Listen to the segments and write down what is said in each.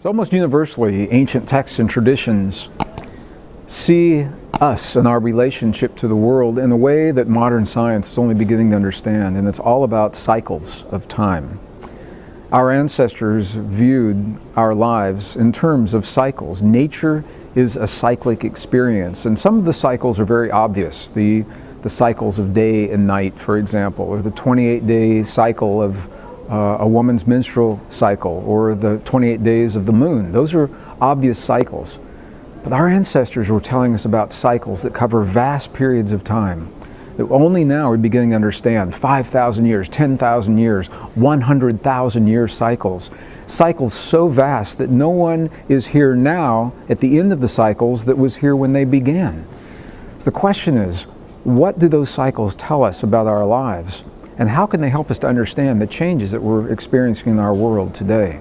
So almost universally, ancient texts and traditions see us and our relationship to the world in a way that modern science is only beginning to understand, and it's all about cycles of time. Our ancestors viewed our lives in terms of cycles. Nature is a cyclic experience, and some of the cycles are very obvious. The cycles of day and night, for example, or the 28-day cycle of a woman's menstrual cycle, or the 28 days of the moon. Those are obvious cycles. But our ancestors were telling us about cycles that cover vast periods of time that only now we're beginning to understand. 5,000 years, 10,000 years, 100,000 year cycles. Cycles so vast that no one is here now at the end of the cycles that was here when they began. So the question is, what do those cycles tell us about our lives? And how can they help us to understand the changes that we're experiencing in our world today?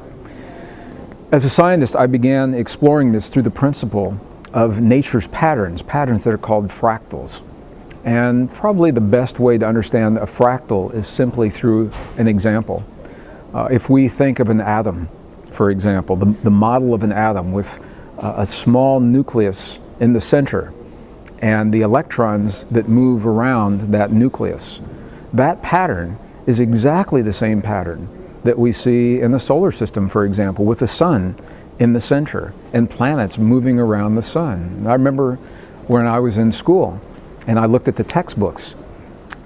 As a scientist, I began exploring this through the principle of nature's patterns that are called fractals. And probably the best way to understand a fractal is simply through an example. If we think of an atom, for example, the model of an atom with a small nucleus in the center and the electrons that move around that nucleus, that pattern is exactly the same pattern that we see in the solar system, for example, with the sun in the center and planets moving around the sun. I remember when I was in school and I looked at the textbooks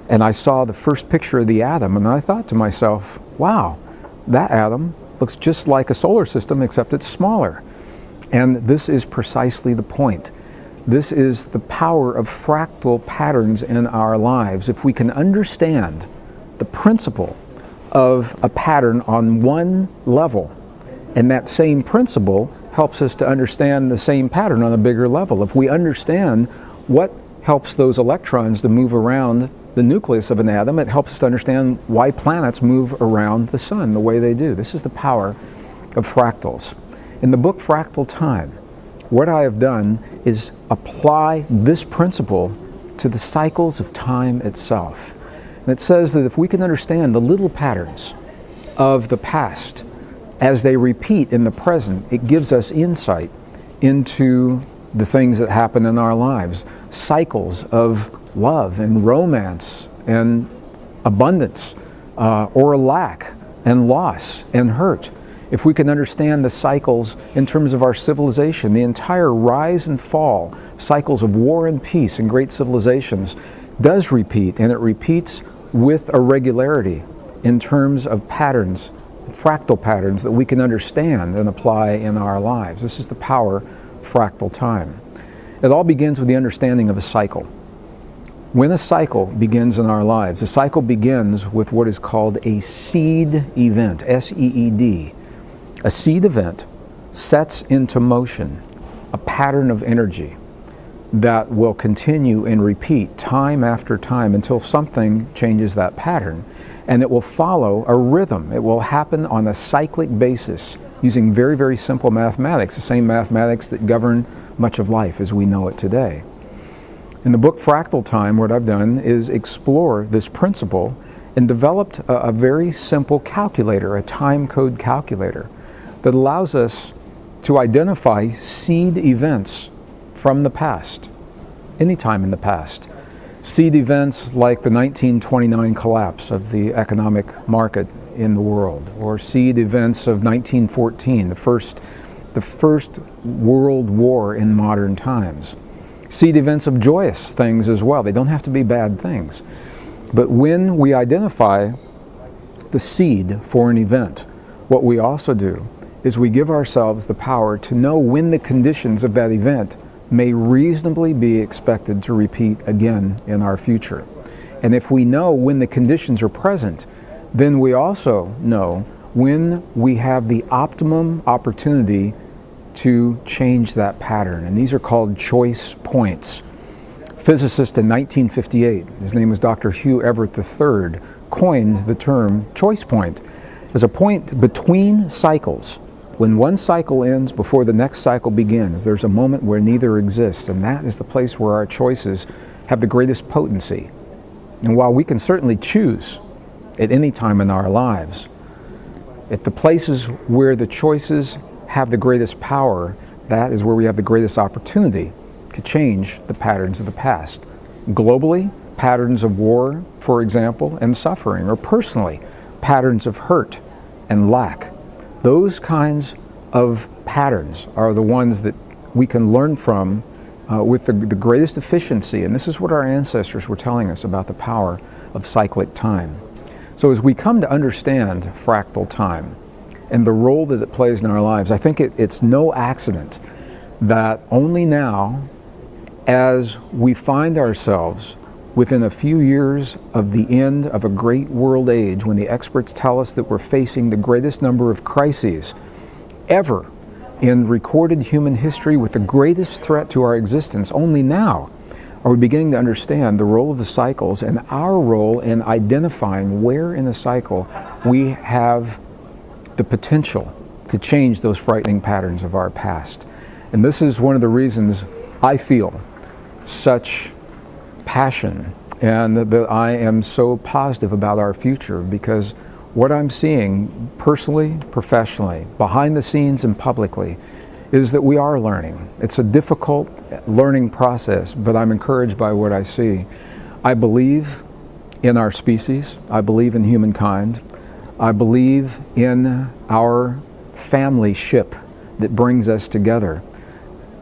and I saw the first picture of the atom, and I thought to myself, wow, that atom looks just like a solar system except it's smaller. And this is precisely the point. This is the power of fractal patterns in our lives. If we can understand the principle of a pattern on one level, and that same principle helps us to understand the same pattern on a bigger level. If we understand what helps those electrons to move around the nucleus of an atom, it helps us to understand why planets move around the sun the way they do. This is the power of fractals. In the book Fractal Time, what I have done is apply this principle to the cycles of time itself. And it says that if we can understand the little patterns of the past as they repeat in the present, it gives us insight into the things that happen in our lives. Cycles of love and romance and abundance, or lack and loss and hurt. If we can understand the cycles in terms of our civilization, the entire rise and fall, cycles of war and peace in great civilizations does repeat, and it repeats with a regularity in terms of patterns, fractal patterns that we can understand and apply in our lives. This is the power of fractal time. It all begins with the understanding of a cycle. When a cycle begins in our lives, the cycle begins with what is called a seed event, S-E-E-D. A seed event sets into motion a pattern of energy that will continue and repeat time after time until something changes that pattern. And it will follow a rhythm. It will happen on a cyclic basis using very, very simple mathematics, the same mathematics that govern much of life as we know it today. In the book Fractal Time, what I've done is explore this principle and developed a very simple calculator, a time code calculator, that allows us to identify seed events from the past, any time in the past. Seed events like the 1929 collapse of the economic market in the world, or seed events of 1914, the first World War in modern times. Seed events of joyous things as well. They don't have to be bad things. But when we identify the seed for an event, what we also do is we give ourselves the power to know when the conditions of that event may reasonably be expected to repeat again in our future. And if we know when the conditions are present, then we also know when we have the optimum opportunity to change that pattern. And these are called choice points. Physicist in 1958, his name was Dr. Hugh Everett III, coined the term choice point as a point between cycles. When one cycle ends before the next cycle begins, there's a moment where neither exists, and that is the place where our choices have the greatest potency. And while we can certainly choose at any time in our lives, at the places where the choices have the greatest power, that is where we have the greatest opportunity to change the patterns of the past. Globally, patterns of war, for example, and suffering, or personally, patterns of hurt and lack. Those kinds of patterns are the ones that we can learn from with the greatest efficiency, and this is what our ancestors were telling us about the power of cyclic time. So as we come to understand fractal time and the role that it plays in our lives, I think it's no accident that only now, as we find ourselves within a few years of the end of a great world age, when the experts tell us that we're facing the greatest number of crises ever in recorded human history with the greatest threat to our existence, only now are we beginning to understand the role of the cycles and our role in identifying where in the cycle we have the potential to change those frightening patterns of our past. And this is one of the reasons I feel such passion and that I am so positive about our future, because what I'm seeing personally, professionally, behind the scenes and publicly, is that we are learning. It's a difficult learning process, but I'm encouraged by what I see. I believe in our species. I believe in humankind. I believe in our family ship that brings us together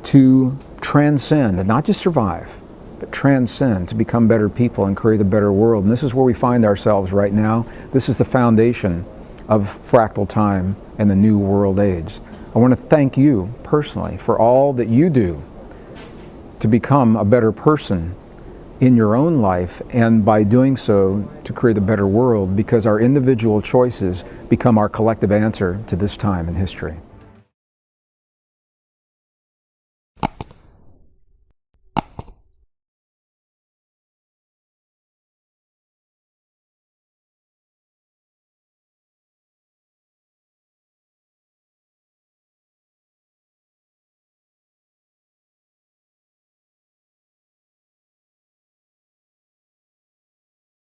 to transcend, and not just survive, but transcend, to become better people and create a better world. And this is where we find ourselves right now. This is the foundation of fractal time and the new world age. I want to thank you personally for all that you do to become a better person in your own life, and by doing so to create a better world, because our individual choices become our collective answer to this time in history.